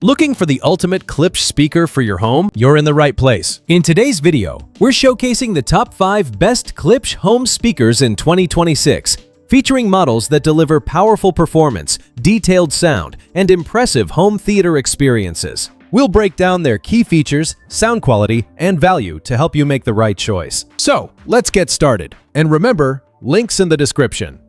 Looking for the ultimate Klipsch speaker for your home? You're in the right place. In today's video, we're showcasing the top 5 best Klipsch home speakers in 2026, featuring models that deliver powerful performance, detailed sound, and impressive home theater experiences. We'll break down their key features, sound quality, and value to help you make the right choice. So, let's get started. And remember, links in the description.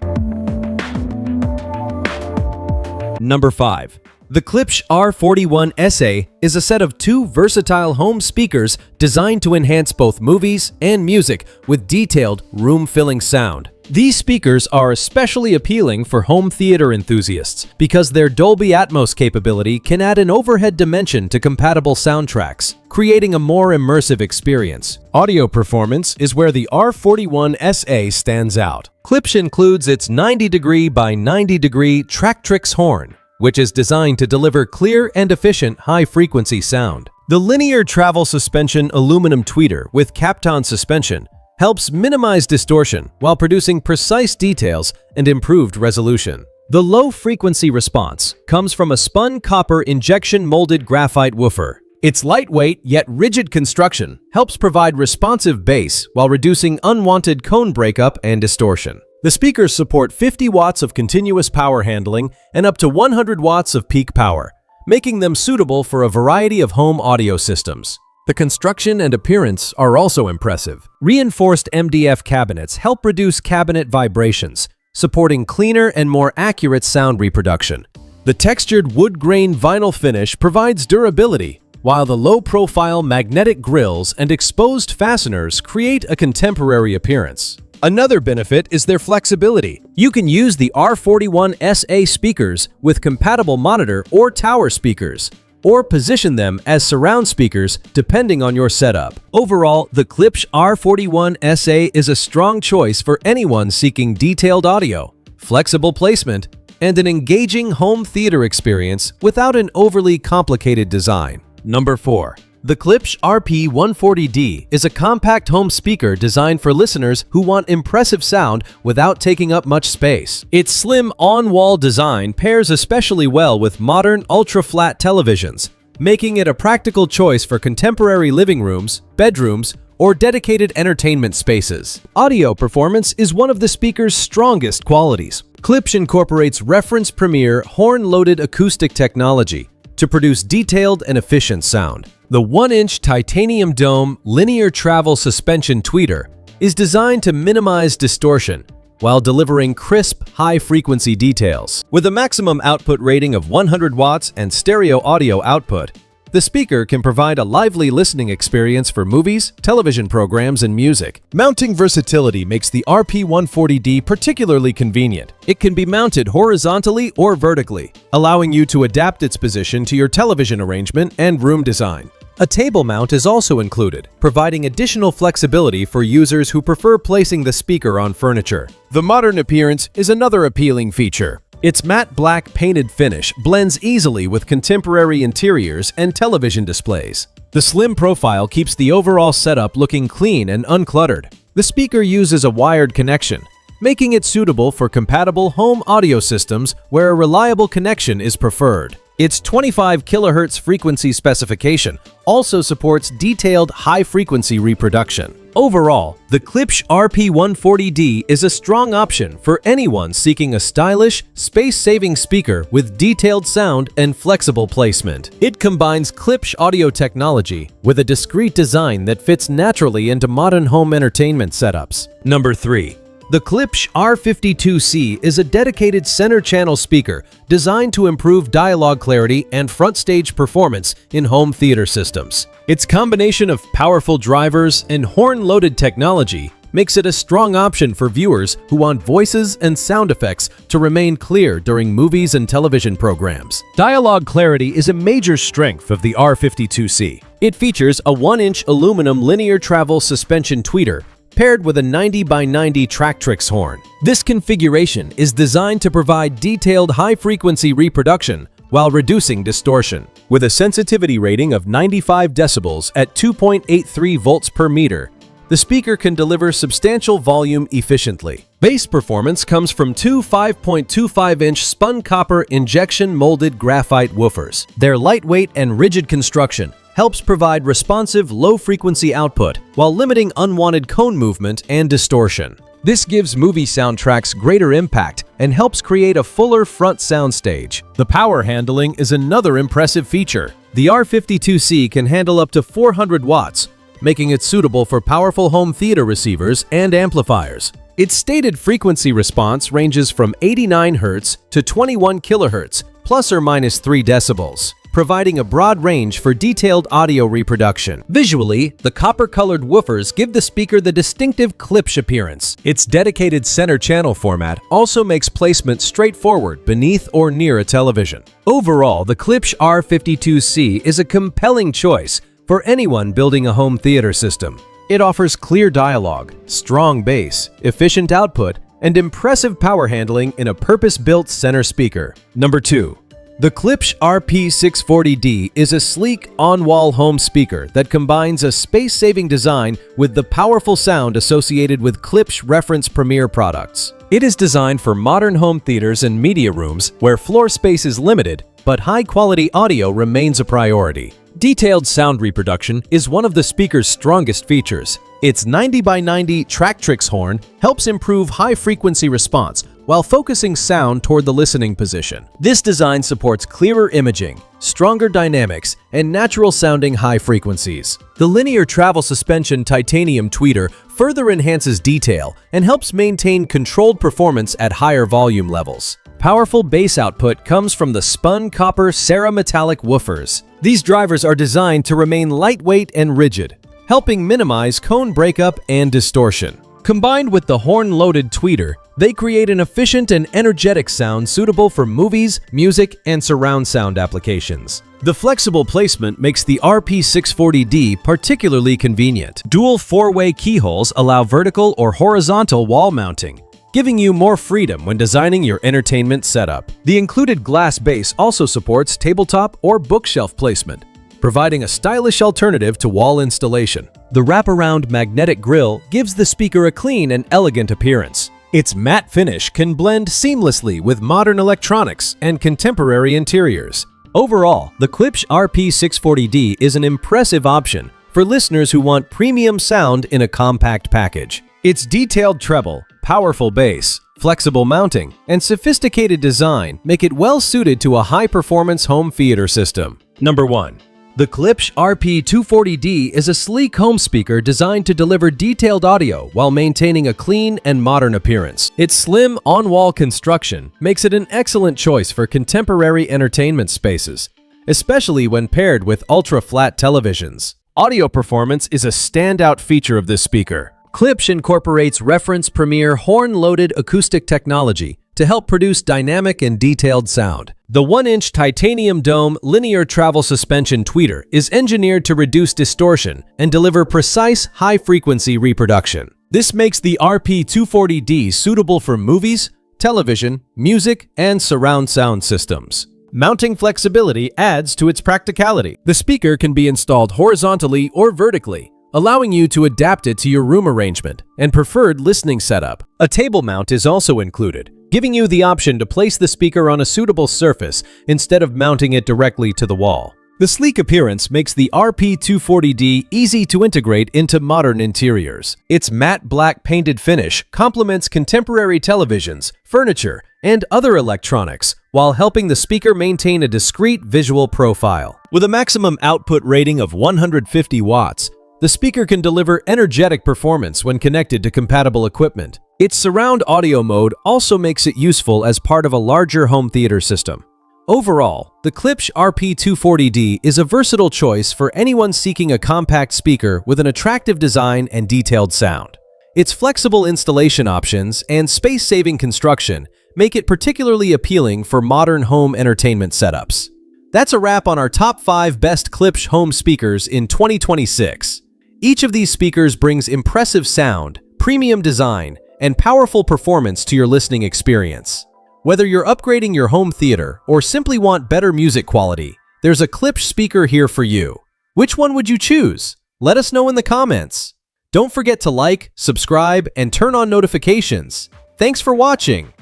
Number 5. The Klipsch R-41SA is a set of 2 versatile home speakers designed to enhance both movies and music with detailed, room-filling sound. These speakers are especially appealing for home theater enthusiasts because their Dolby Atmos capability can add an overhead dimension to compatible soundtracks, creating a more immersive experience. Audio performance is where the R-41SA stands out. Klipsch includes its 90° by 90° Tractrix horn, which is designed to deliver clear and efficient high-frequency sound. The linear travel suspension aluminum tweeter with Kapton suspension helps minimize distortion while producing precise details and improved resolution. The low-frequency response comes from a spun copper injection molded graphite woofer. Its lightweight yet rigid construction helps provide responsive bass while reducing unwanted cone breakup and distortion. The speakers support 50 watts of continuous power handling and up to 100 watts of peak power, making them suitable for a variety of home audio systems. The construction and appearance are also impressive. Reinforced MDF cabinets help reduce cabinet vibrations, supporting cleaner and more accurate sound reproduction. The textured wood grain vinyl finish provides durability, while the low-profile magnetic grills and exposed fasteners create a contemporary appearance. Another benefit is their flexibility. You can use the R-41SA speakers with compatible monitor or tower speakers, or position them as surround speakers depending on your setup. Overall, the Klipsch R-41SA is a strong choice for anyone seeking detailed audio, flexible placement, and an engaging home theater experience without an overly complicated design. Number 4. The Klipsch RP140D is a compact home speaker designed for listeners who want impressive sound without taking up much space. Its slim on-wall design pairs especially well with modern ultra-flat televisions, making it a practical choice for contemporary living rooms, bedrooms, or dedicated entertainment spaces. Audio performance is one of the speaker's strongest qualities. Klipsch incorporates reference premiere horn-loaded acoustic technology to produce detailed and efficient sound. The 1-inch titanium dome linear travel suspension tweeter is designed to minimize distortion while delivering crisp, high-frequency details. With a maximum output rating of 100 watts and stereo audio output, the speaker can provide a lively listening experience for movies, television programs, and music. Mounting versatility makes the RP140D particularly convenient. It can be mounted horizontally or vertically, allowing you to adapt its position to your television arrangement and room design. A table mount is also included, providing additional flexibility for users who prefer placing the speaker on furniture. The modern appearance is another appealing feature. Its matte black painted finish blends easily with contemporary interiors and television displays. The slim profile keeps the overall setup looking clean and uncluttered. The speaker uses a wired connection, making it suitable for compatible home audio systems where a reliable connection is preferred. Its 25 kHz frequency specification also supports detailed high-frequency reproduction. Overall, the Klipsch RP140D is a strong option for anyone seeking a stylish, space-saving speaker with detailed sound and flexible placement. It combines Klipsch audio technology with a discreet design that fits naturally into modern home entertainment setups. Number 3. The Klipsch R52C is a dedicated center channel speaker designed to improve dialogue clarity and front stage performance in home theater systems. Its combination of powerful drivers and horn-loaded technology makes it a strong option for viewers who want voices and sound effects to remain clear during movies and television programs. Dialogue clarity is a major strength of the R52C. It features a 1-inch aluminum linear travel suspension tweeter paired with a 90 by 90 Tractrix horn. This configuration is designed to provide detailed high-frequency reproduction while reducing distortion. With a sensitivity rating of 95 decibels at 2.83 volts per meter, the speaker can deliver substantial volume efficiently. Bass performance comes from two 5.25-inch spun copper injection molded graphite woofers. Their lightweight and rigid construction helps provide responsive low-frequency output while limiting unwanted cone movement and distortion. This gives movie soundtracks greater impact and helps create a fuller front soundstage. The power handling is another impressive feature. The R-42C can handle up to 400 watts, making it suitable for powerful home theater receivers and amplifiers. Its stated frequency response ranges from 89 Hz to 21 kHz, plus or minus 3 decibels, providing a broad range for detailed audio reproduction. Visually, the copper-colored woofers give the speaker the distinctive Klipsch appearance. Its dedicated center channel format also makes placement straightforward beneath or near a television. Overall, the Klipsch R-52C is a compelling choice for anyone building a home theater system. It offers clear dialogue, strong bass, efficient output, and impressive power handling in a purpose-built center speaker. Number 2. The Klipsch RP640D is a sleek, on-wall home speaker that combines a space-saving design with the powerful sound associated with Klipsch reference Premier products. It is designed for modern home theaters and media rooms where floor space is limited, but high-quality audio remains a priority. Detailed sound reproduction is one of the speaker's strongest features. Its 90x90 Tractrix horn helps improve high-frequency response while focusing sound toward the listening position. This design supports clearer imaging, stronger dynamics, and natural-sounding high frequencies. The linear travel suspension titanium tweeter further enhances detail and helps maintain controlled performance at higher volume levels. Powerful bass output comes from the spun copper cerametallic woofers. These drivers are designed to remain lightweight and rigid, helping minimize cone breakup and distortion. Combined with the horn-loaded tweeter, they create an efficient and energetic sound suitable for movies, music, and surround sound applications. The flexible placement makes the RP640D particularly convenient. Dual 4-way keyholes allow vertical or horizontal wall mounting, giving you more freedom when designing your entertainment setup. The included glass base also supports tabletop or bookshelf placement, providing a stylish alternative to wall installation. The wraparound magnetic grille gives the speaker a clean and elegant appearance. Its matte finish can blend seamlessly with modern electronics and contemporary interiors. Overall, the Klipsch RP640D is an impressive option for listeners who want premium sound in a compact package. Its detailed treble, powerful bass, flexible mounting, and sophisticated design make it well suited to a high-performance home theater system. Number 1. The Klipsch RP240D is a sleek home speaker designed to deliver detailed audio while maintaining a clean and modern appearance. Its slim, on-wall construction makes it an excellent choice for contemporary entertainment spaces, especially when paired with ultra-flat televisions. Audio performance is a standout feature of this speaker. Klipsch incorporates reference Premier horn-loaded acoustic technology to help produce dynamic and detailed sound. The 1-inch titanium dome linear travel suspension tweeter is engineered to reduce distortion and deliver precise, high-frequency reproduction. This makes the RP240D suitable for movies, television, music, and surround sound systems. Mounting flexibility adds to its practicality. The speaker can be installed horizontally or vertically, allowing you to adapt it to your room arrangement and preferred listening setup. A table mount is also included, giving you the option to place the speaker on a suitable surface instead of mounting it directly to the wall. The sleek appearance makes the RP240D easy to integrate into modern interiors. Its matte black painted finish complements contemporary televisions, furniture, and other electronics, while helping the speaker maintain a discreet visual profile. With a maximum output rating of 150 watts, the speaker can deliver energetic performance when connected to compatible equipment. Its surround audio mode also makes it useful as part of a larger home theater system. Overall, the Klipsch RP240D is a versatile choice for anyone seeking a compact speaker with an attractive design and detailed sound. Its flexible installation options and space-saving construction make it particularly appealing for modern home entertainment setups. That's a wrap on our top 5 best Klipsch home speakers in 2026. Each of these speakers brings impressive sound, premium design, and powerful performance to your listening experience. Whether you're upgrading your home theater or simply want better music quality, there's a Klipsch speaker here for you. Which one would you choose? Let us know in the comments. Don't forget to like, subscribe, and turn on notifications. Thanks for watching.